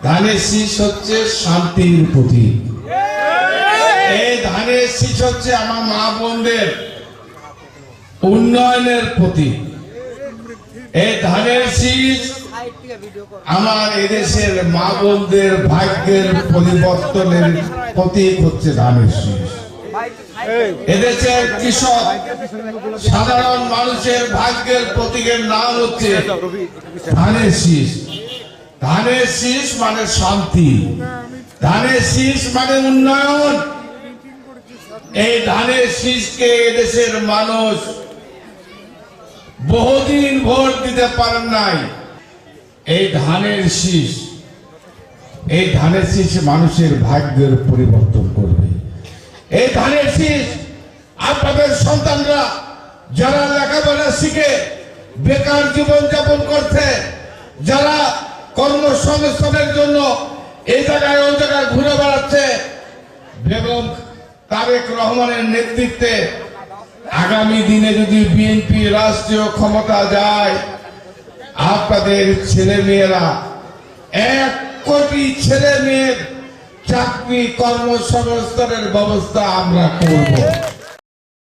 ধানের শীষ হচ্ছে শান্তির প্রতীক। এই ধানের শীষ হচ্ছে আমার মা বোনদের উন্নয়নের প্রতীক। এই ধানের শীষ আমার এদেশের মা বোনদের ভাগ্যের পরিবর্তনের প্রতীক হচ্ছে ধানের শীষ। এদেশের কৃষক সাধারণ মানুষের ভাগ্যের প্রতীকের নাম হচ্ছে ধানের শীষ। ধানের শীষ মানে শান্তি, ধানের শীষ মানে উন্নয়ন। এই ধানের শীষকে এদেশের মানুষ বহুদিন ভোট দিতে পারেন নাই। এই ধানের শীষ, এই ধানের শীষ মানুষের ভাগ্যের পরিবর্তন করবে। এই ধানের শীষ আপনাদের সন্তানরা যারা লেখাপড়া শিখে বেকার জীবন যাপন করছে, যারা কর্মসংস্থানের জন্য এই জায়গায় ওই জায়গায় ঘুরে বেড়াচ্ছে, বেগম তারেক রহমানের নেতৃত্বে আগামী দিনে যদি বিএনপি রাষ্ট্রীয় ক্ষমতা যায়, আপনাদের ছেলে মেয়েরা 1 কোটি ছেলে মেয়ের চাকরি কর্মসংস্থানের ব্যবস্থা আমরা করব।